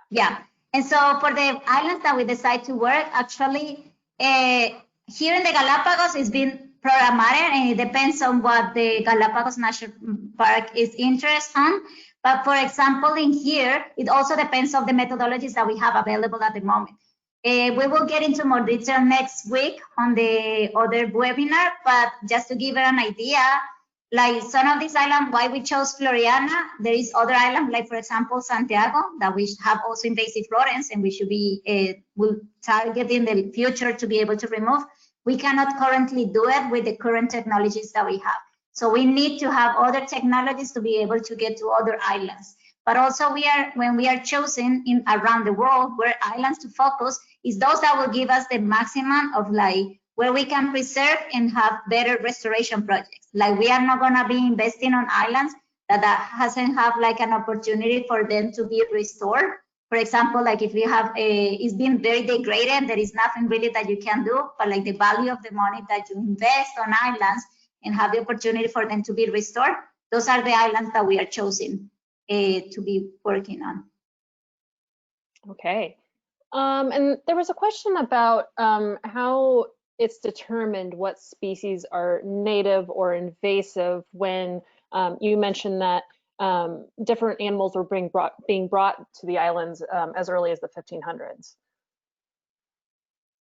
Yeah. And so for the islands that we decide to work, actually, here in the Galapagos, it's been programmatic, and it depends on what the Galapagos National Park is interested on. But for example, in here, it also depends on the methodologies that we have available at the moment. We will get into more detail next week on the other webinar, but just to give you an idea, like some of these islands, why we chose Floriana, there is other islands, like for example, Santiago, that we have also invasive rodents, and we should be, will target in the future to be able to remove. We cannot currently do it with the current technologies that we have. So we need to have other technologies to be able to get to other islands. But also when we are choosing in around the world where islands to focus is those that will give us the maximum of like where we can preserve and have better restoration projects. Like we are not gonna be investing on islands that hasn't have like an opportunity for them to be restored. For example, like if you have it's been very degraded, there is nothing really that you can do, but like the value of the money that you invest on islands and have the opportunity for them to be restored, those are the islands that we are choosing to be working on. Okay. And there was a question about how it's determined what species are native or invasive when you mentioned that different animals were being brought to the islands as early as the 1500s.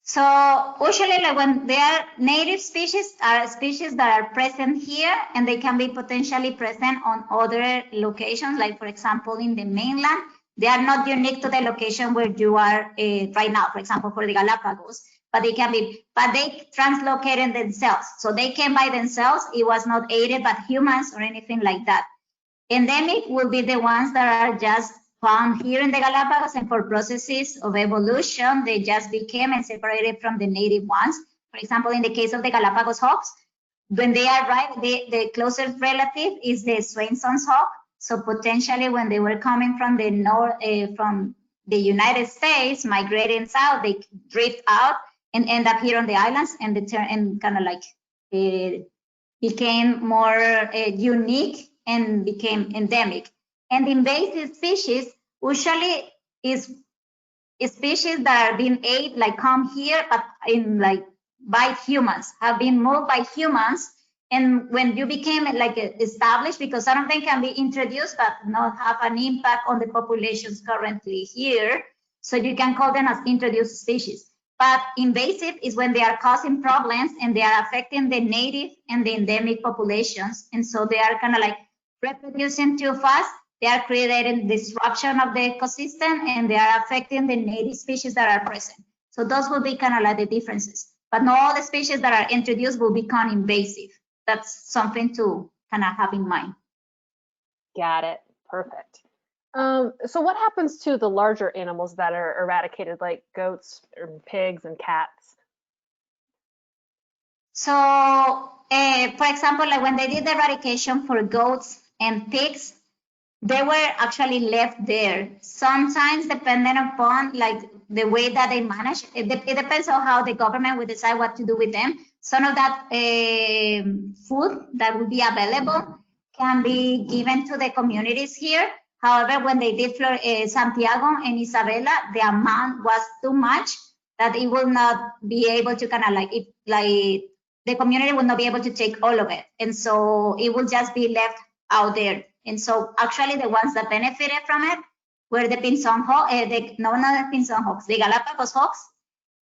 So usually like when they are native species are species that are present here and they can be potentially present on other locations, like for example in the mainland. They are not unique to the location where you are right now, for example, for the Galapagos, but they can be, but they translocated themselves. So they came by themselves. It was not aided by humans or anything like that. Endemic will be the ones that are just found here in the Galapagos, and for processes of evolution, they just became and separated from the native ones. For example, in the case of the Galapagos hawks, when they arrived, the closest relative is the Swainson's hawk. So potentially when they were coming from the north, from the United States, migrating south, they drift out and end up here on the islands, and they turn and kind of like became more unique and became endemic. And invasive species usually is species that are being ate, like come here, but in like by humans, have been moved by humans. And when you became like established, because some of them can be introduced but not have an impact on the populations currently here, so you can call them as introduced species. But invasive is when they are causing problems and they are affecting the native and the endemic populations, and so they are kind of like reproducing too fast. They are creating disruption of the ecosystem and they are affecting the native species that are present. So those will be kind of like the differences. But not all the species that are introduced will become invasive. That's something to kind of have in mind. Got it. Perfect. So what happens to the larger animals that are eradicated, like goats or pigs and cats? So, for example, like when they did the eradication for goats and pigs, they were actually left there. Sometimes, depending upon like the way that they manage, it depends on how the government will decide what to do with them. Some of that food that will be available can be given to the communities here. However, when they did Santiago and Isabela, the amount was too much that it will not be able to kind of like, the community will not be able to take all of it. And so it will just be left out there. And so actually the ones that benefited from it were the pinson hawks, not the pinson hawks, the Galapagos hawks.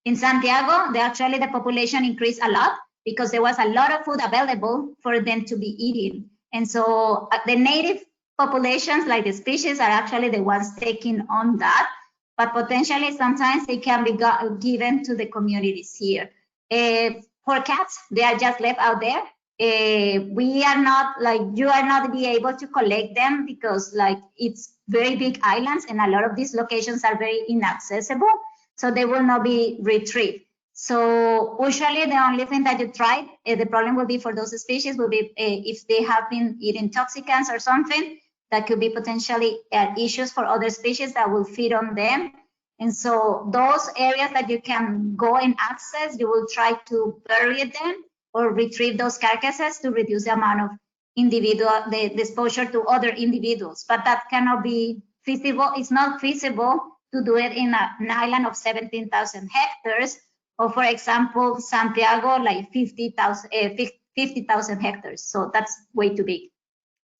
In Santiago, the population increased a lot because there was a lot of food available for them to be eating. And so the native populations, like the species, are actually the ones taking on that, but potentially sometimes they can be given to the communities here. For cats, they are just left out there. We are not like, you are not be able to collect them because like it's very big islands and a lot of these locations are very inaccessible, so they will not be retrieved. So usually the only thing that you try, the problem will be for those species will be if they have been eating toxicants or something, that could be potentially issues for other species that will feed on them. And so those areas that you can go and access, you will try to bury them or retrieve those carcasses to reduce the amount of the exposure to other individuals. But that cannot be feasible. It's not feasible to do it in an island of 17,000 hectares, or for example, Santiago, like 50,000 hectares. So that's way too big.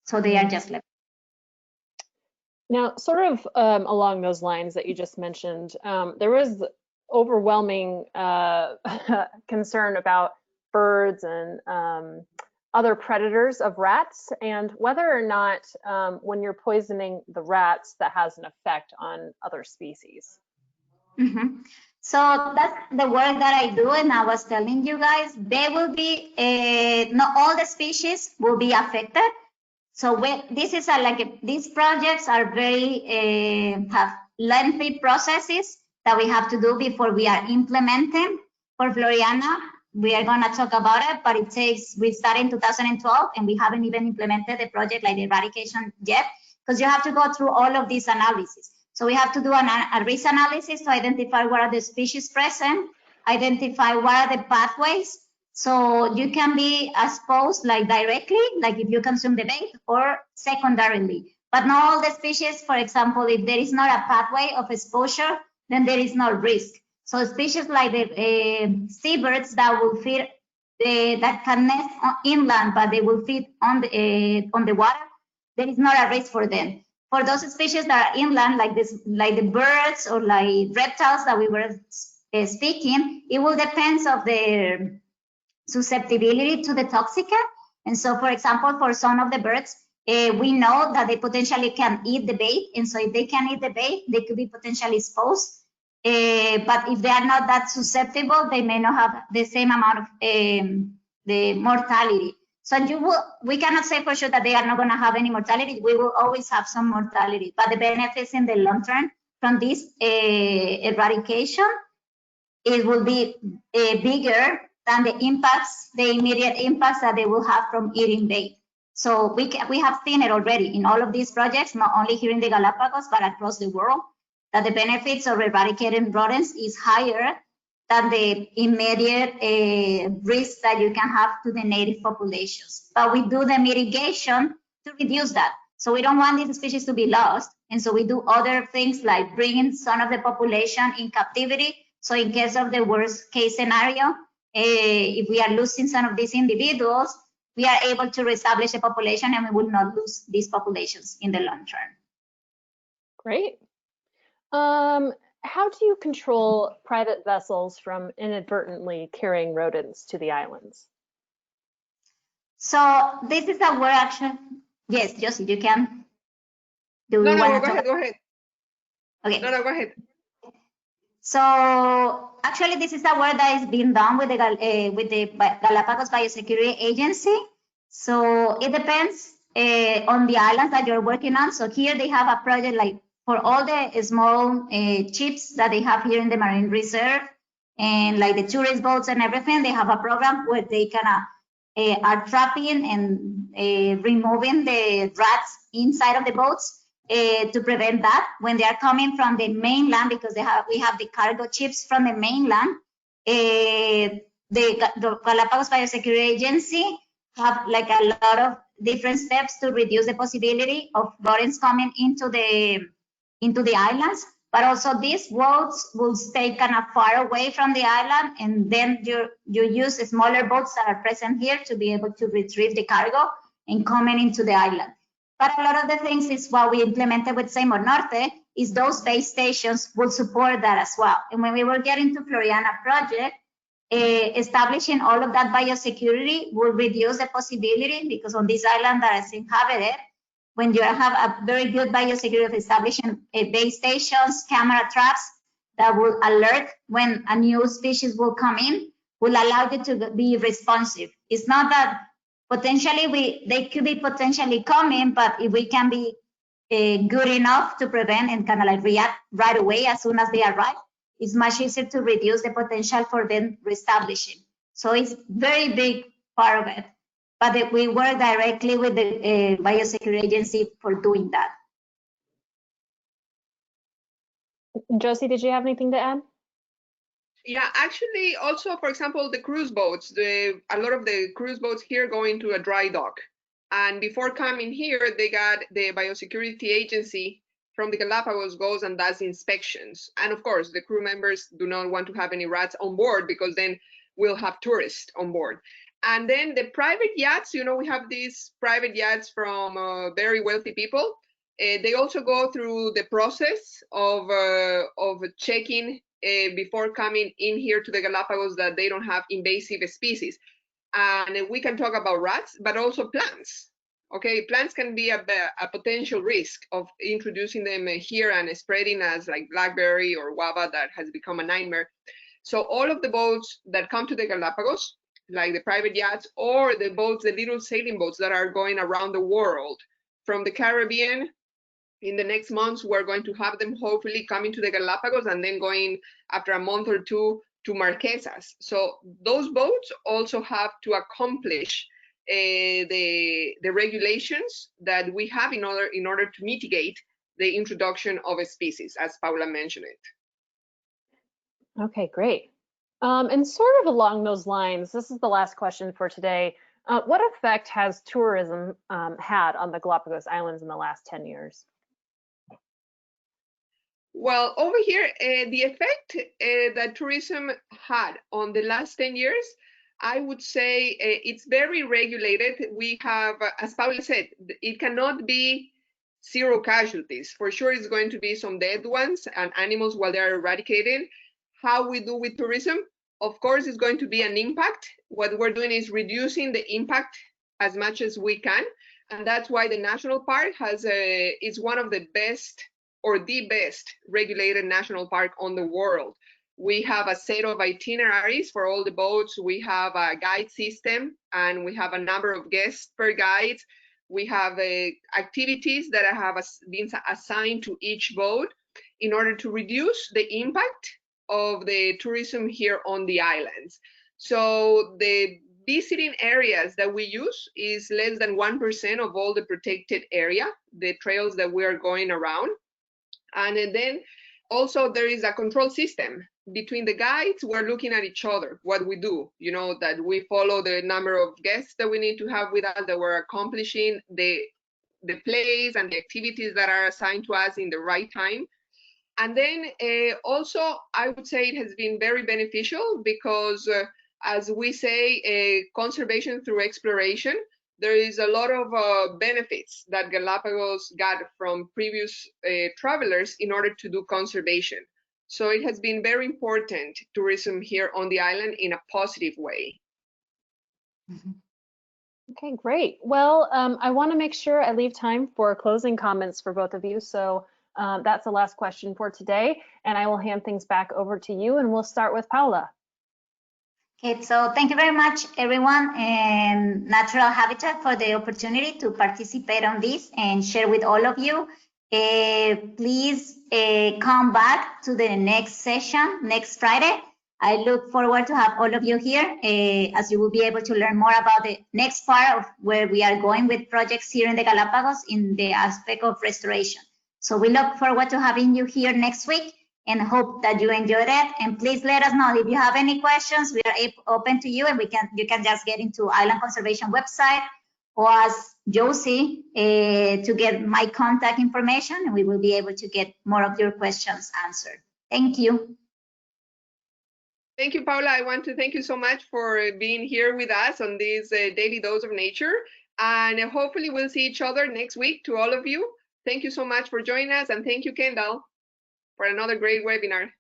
So they are just left. Now, sort of along those lines that you just mentioned, there was overwhelming concern about birds and other predators of rats, and whether or not when you're poisoning the rats, that has an effect on other species. Mm-hmm. So that's the work that I do, and I was telling you guys, there will be not all the species will be affected. So this is these projects are very have lengthy processes that we have to do before we are implementing. For Floriana, we are going to talk about it, but we started in 2012 and we haven't even implemented the project like the eradication yet, because you have to go through all of these analyses. So we have to do a risk analysis to identify what are the species present, identify what are the pathways. So you can be exposed like directly, like if you consume the bait, or secondarily. But not all the species, for example, if there is not a pathway of exposure, then there is no risk. So species like the seabirds that will feed, that can nest inland, but they will feed on the water, there is not a risk for them. For those species that are inland, like the birds or like reptiles that we were speaking, it will depend of their susceptibility to the toxica. And so, for example, for some of the birds, we know that they potentially can eat the bait. And so if they can eat the bait, they could be potentially exposed. But if they are not that susceptible, they may not have the same amount of the mortality. So we cannot say for sure that they are not going to have any mortality. We will always have some mortality, but the benefits in the long term from this eradication, it will be bigger than the impacts, the immediate impacts that they will have from eating bait. So we have seen it already in all of these projects, not only here in the Galapagos, but across the world, that the benefits of eradicating rodents is higher than the immediate risk that you can have to the native populations. But we do the mitigation to reduce that. So we don't want these species to be lost. And so we do other things like bringing some of the population in captivity. So in case of the worst case scenario, if we are losing some of these individuals, we are able to reestablish a population and we will not lose these populations in the long term. Great. How do you control private vessels from inadvertently carrying rodents to the islands? So this is a word action. Yes, Josy, you can. No, go ahead. Okay. No, go ahead. So actually, this is a work that is being done with the Galapagos Biosecurity Agency. So it depends on the islands that you're working on. So here they have a project like for all the small ships that they have here in the Marine Reserve and like the tourist boats and everything, they have a program where they kind of are trapping and removing the rats inside of the boats. To prevent that when they are coming from the mainland, because we have the cargo ships from the mainland. The Galapagos Biosecurity Agency have like a lot of different steps to reduce the possibility of rodents coming into the islands. But also these boats will stay kind of far away from the island, and then you use smaller boats that are present here to be able to retrieve the cargo and coming into the island. But a lot of the things is what we implemented with Seymour Norte is those base stations will support that as well. And when we were getting to Floriana project, establishing all of that biosecurity will reduce the possibility, because on this island that is inhabited, when you have a very good biosecurity of establishing base stations, camera traps that will alert when a new species will come in, will allow you to be responsive. It's not that potentially they could be potentially coming, but if we can be good enough to prevent and kind of like react right away as soon as they arrive, it's much easier to reduce the potential for them reestablishing. So it's very big part of it, but we work directly with the biosecurity agency for doing that. Josy, did you have anything to add? Yeah, actually, also, for example, the cruise boats, a lot of the cruise boats here go into a dry dock. And before coming here, they got the biosecurity agency from the Galapagos goes and does inspections. And of course, the crew members do not want to have any rats on board because then we'll have tourists on board. And then the private yachts, you know, we have these private yachts from very wealthy people. They also go through the process of checking before coming in here to the Galapagos that they don't have invasive species. And we can talk about rats, but also plants. Okay, plants can be a potential risk of introducing them here and spreading as like blackberry or guava that has become a nightmare. So all of the boats that come to the Galapagos, like the private yachts or the boats, the little sailing boats that are going around the world from the Caribbean, in the next months, we're going to have them hopefully coming to the Galapagos and then going after a month or two to Marquesas. So those boats also have to accomplish the regulations that we have in order to mitigate the introduction of a species, as Paula mentioned it. Okay, great. And sort of along those lines, this is the last question for today. What effect has tourism had on the Galapagos Islands in the last 10 years? Well, over here, the effect that tourism had on the last 10 years, I would say it's very regulated. We have, as Paula said, it cannot be zero casualties. For sure, it's going to be some dead ones and animals while they're eradicated. How we do with tourism, of course, is going to be an impact. What we're doing is reducing the impact as much as we can. And that's why the national park is one of the best or the best regulated national park on the world. We have a set of itineraries for all the boats. We have a guide system and we have a number of guests per guide. We have activities that have been assigned to each boat in order to reduce the impact of the tourism here on the islands. So the visiting areas that we use is less than 1% of all the protected area, the trails that we are going around. And then also there is a control system between the guides. We're looking at each other, what we do, you know, that we follow the number of guests that we need to have with us, that we're accomplishing the plays and the activities that are assigned to us in the right time. And then also, I would say it has been very beneficial because as we say, conservation through exploration, there is a lot of benefits that Galapagos got from previous travelers in order to do conservation. So it has been very important tourism here on the island in a positive way. Okay, great. Well, I want to make sure I leave time for closing comments for both of you. So that's the last question for today. And I will hand things back over to you and we'll start with Paula. Okay, so thank you very much, everyone, and Natural Habitat for the opportunity to participate on this and share with all of you. Please come back to the next session next Friday. I look forward to have all of you here as you will be able to learn more about the next part of where we are going with projects here in the Galapagos in the aspect of restoration. So we look forward to having you here next week and hope that you enjoy that. And please let us know if you have any questions. We are open to you, and you can just get into Island Conservation website or ask Josy to get my contact information, and we will be able to get more of your questions answered. Thank you. Thank you, Paula. I want to thank you so much for being here with us on this daily dose of nature. And hopefully we'll see each other next week. To all of you, thank you so much for joining us. And thank you, Kendall, for another great webinar.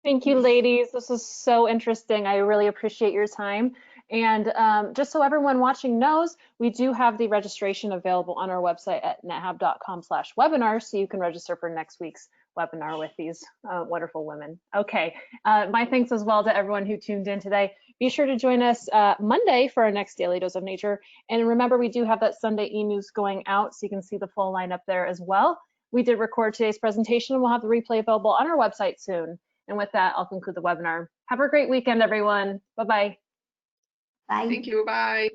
Thank you, ladies. This was so interesting. I really appreciate your time. And just so everyone watching knows, we do have the registration available on our website at nethab.com/webinar, so you can register for next week's webinar with these wonderful women. Okay, my thanks as well to everyone who tuned in today. Be sure to join us Monday for our next Daily Dose of Nature. And remember, we do have that Sunday e-news going out, so you can see the full lineup there as well. We did record today's presentation, and we'll have the replay available on our website soon. And with that, I'll conclude the webinar. Have a great weekend, everyone. Bye-bye. Bye. Thank you. Bye.